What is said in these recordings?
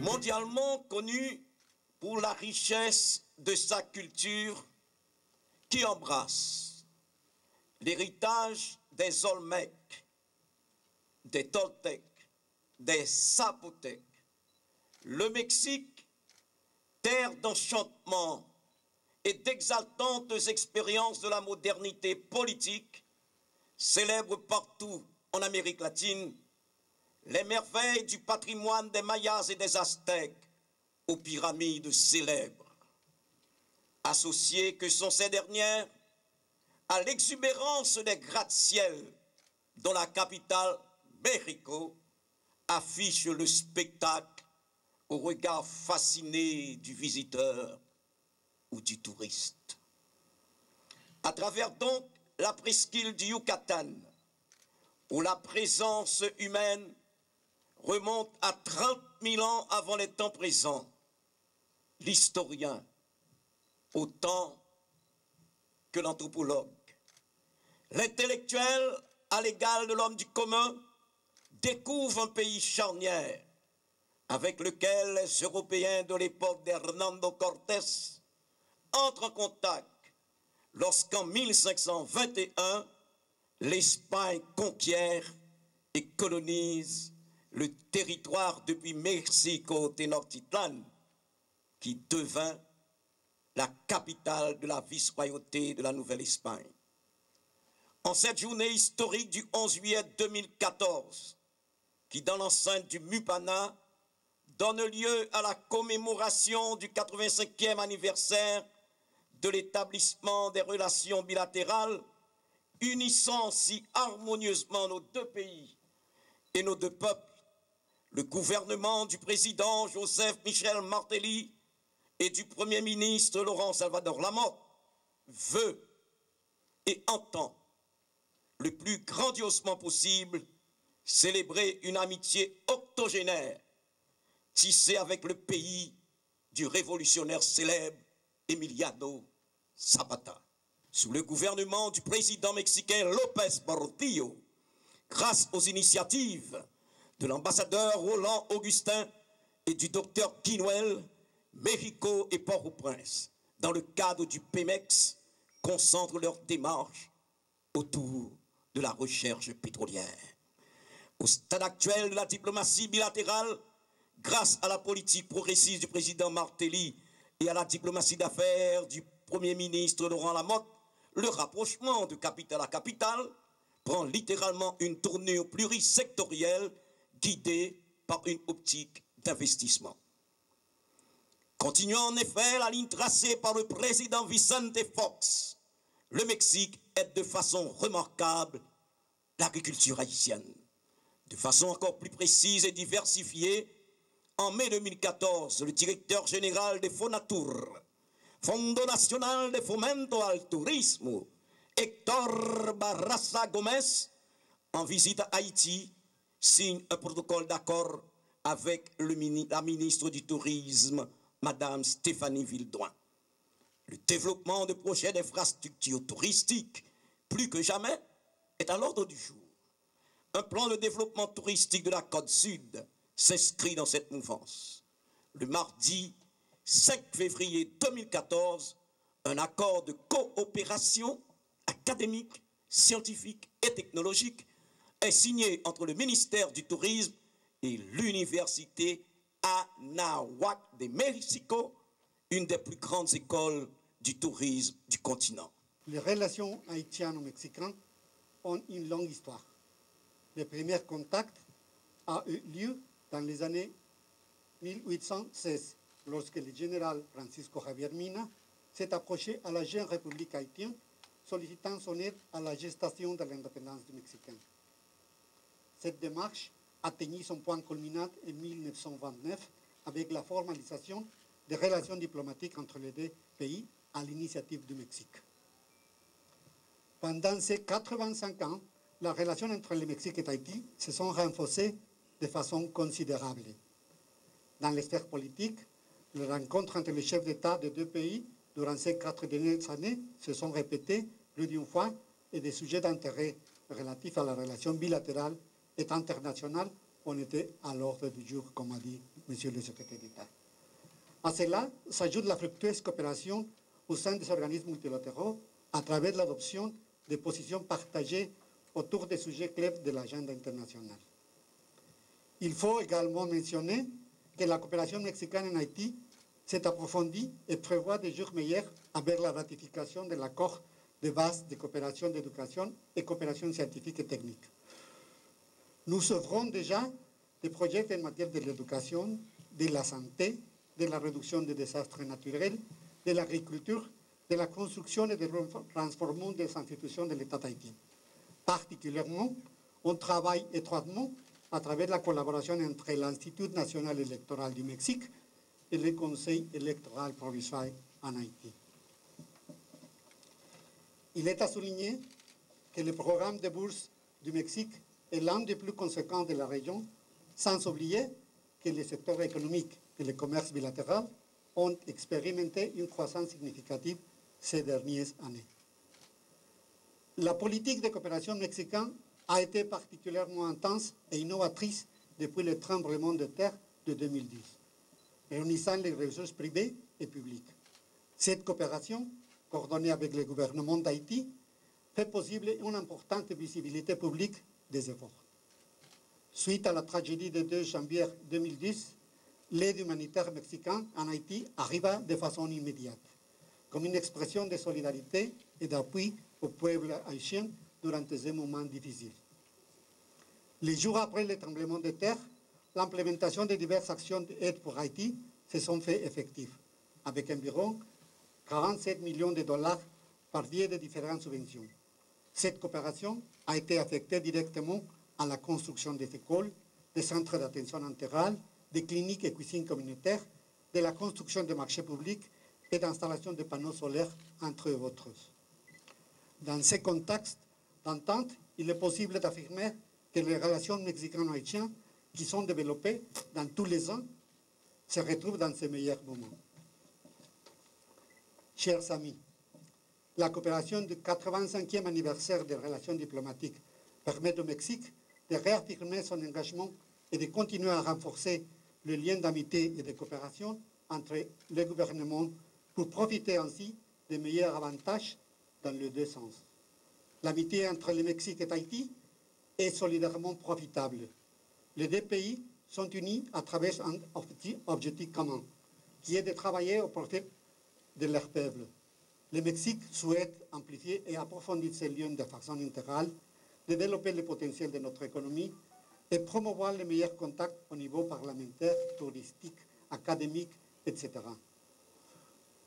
mondialement connu pour la richesse de sa culture qui embrasse l'héritage des Olmèques, des Toltecs, des Zapotèques. Le Mexique, terre d'enchantement et d'exaltantes expériences de la modernité politique, célèbre partout en Amérique latine les merveilles du patrimoine des Mayas et des Aztèques aux pyramides célèbres. Associées que sont ces dernières à l'exubérance des gratte-ciel dont la capitale, Mexico, affiche le spectacle au regard fasciné du visiteur ou du touriste. À travers donc la presqu'île du Yucatan, où la présence humaine remonte à 30 000 ans avant les temps présents, l'historien, autant que l'anthropologue, l'intellectuel à l'égal de l'homme du commun, découvre un pays charnière avec lequel les Européens de l'époque d'Hernando Cortés entrent en contact lorsqu'en 1521, l'Espagne conquiert et colonise le territoire depuis Mexico Tenochtitlan, qui devint la capitale de la vice-royauté de la Nouvelle-Espagne. En cette journée historique du 11 juillet 2014, qui dans l'enceinte du Mupana donne lieu à la commémoration du 85e anniversaire de l'établissement des relations bilatérales, unissant si harmonieusement nos deux pays et nos deux peuples, le gouvernement du président Joseph Michel Martelly et du Premier ministre Laurent Salvador Lamotte veut et entend le plus grandiosement possible célébrer une amitié octogénaire tissée avec le pays du révolutionnaire célèbre Emiliano Zapata. Sous le gouvernement du président mexicain López Portillo, grâce aux initiatives de l'ambassadeur Roland Augustin et du docteur Quinuel, Mexico et Port-au-Prince, dans le cadre du Pemex, concentrent leurs démarches autour de la recherche pétrolière. Au stade actuel de la diplomatie bilatérale, grâce à la politique progressiste du président Martelly et à la diplomatie d'affaires du Premier ministre Laurent Lamotte, le rapprochement de capitale à capitale prend littéralement une tournure plurisectorielle guidée par une optique d'investissement. Continuant en effet la ligne tracée par le président Vicente Fox, le Mexique aide de façon remarquable l'agriculture haïtienne. De façon encore plus précise et diversifiée, en mai 2014, le directeur général de Fonatur, Fondo Nacional de Fomento al Turismo, Héctor Barraza Gómez, en visite à Haïti, signe un protocole d'accord avec la ministre du Tourisme, Madame Stéphanie Villedoin. Le développement de projets d'infrastructures touristiques, plus que jamais, est à l'ordre du jour. Un plan de développement touristique de la Côte Sud s'inscrit dans cette mouvance. Le mardi 5 février 2014, un accord de coopération académique, scientifique et technologique est signé entre le ministère du Tourisme et l'Université Anáhuac de Mexico, une des plus grandes écoles du tourisme du continent. Les relations haïtiano-mexicaines ont une longue histoire. Le premier contact a eu lieu dans les années 1816, lorsque le général Francisco Javier Mina s'est approché à la jeune République haïtienne, sollicitant son aide à la gestation de l'indépendance du Mexicain. Cette démarche atteignit son point culminant en 1929 avec la formalisation des relations diplomatiques entre les deux pays à l'initiative du Mexique. Pendant ces 85 ans, les relations entre le Mexique et Haïti se sont renforcées de façon considérable. Dans la sphère politique, les rencontres entre les chefs d'État des deux pays durant ces 4 dernières années se sont répétées plus d'une fois et des sujets d'intérêt relatifs à la relation bilatérale et internationale ont été à l'ordre du jour, comme a dit M. le secrétaire d'État. À cela s'ajoute la fructueuse coopération au sein des organismes multilatéraux à travers l'adoption de positions partagées autour des sujets clés de l'agenda internationale. Il faut également mentionner que la coopération mexicaine en Haïti s'est approfondie et prévoit des jours meilleurs avec la ratification de l'accord de base de coopération d'éducation et coopération scientifique et technique. Nous œuvrons déjà des projets en matière de l'éducation, de la santé, de la réduction des désastres naturels, de l'agriculture, de la construction et du transformation des institutions de l'État haïtien. Particulièrement, on travaille étroitement à travers la collaboration entre l'Institut national électoral du Mexique et le Conseil électoral provincial en Haïti. Il est à souligner que le programme de bourse du Mexique est l'un des plus conséquents de la région, sans oublier que les secteurs économiques et le commerce bilatéral ont expérimenté une croissance significative ces dernières années. La politique de coopération mexicaine a été particulièrement intense et innovatrice depuis le tremblement de terre de 2010, réunissant les ressources privées et publiques. Cette coopération, coordonnée avec le gouvernement d'Haïti, fait possible une importante visibilité publique des efforts. Suite à la tragédie du 2 janvier 2010, l'aide humanitaire mexicaine en Haïti arriva de façon immédiate, comme une expression de solidarité et d'appui au peuple haïtien durant ces moments difficiles. Les jours après le tremblement de terre, l'implémentation de diverses actions d'aide pour Haïti se sont fait effectives, avec environ 47 millions de dollars par biais de différentes subventions. Cette coopération a été affectée directement à la construction des écoles, des centres d'attention intégrale, des cliniques et cuisines communautaires, de la construction de marchés publics et d'installation de panneaux solaires, entre autres. Dans ce contexte d'entente, il est possible d'affirmer que les relations mexicaines-haïtiennes qui sont développées dans tous les ans se retrouvent dans ces meilleurs moments. Chers amis, la coopération du 85e anniversaire des relations diplomatiques permet au Mexique de réaffirmer son engagement et de continuer à renforcer le lien d'amitié et de coopération entre les gouvernements pour profiter ainsi des meilleurs avantages dans les deux sens. L'amitié entre le Mexique et Haïti est solidairement profitable. Les deux pays sont unis à travers un objectif commun, qui est de travailler au profit de leur peuple. Le Mexique souhaite amplifier et approfondir ces liens de façon intégrale, développer le potentiel de notre économie et promouvoir les meilleurs contacts au niveau parlementaire, touristique, académique, etc.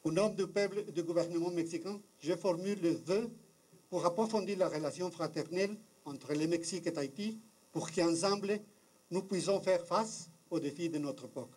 Au nom du peuple et du gouvernement mexicain, je formule le vœu pour approfondir la relation fraternelle entre le Mexique et Haïti pour qu'ensemble, nous puissions faire face aux défis de notre époque.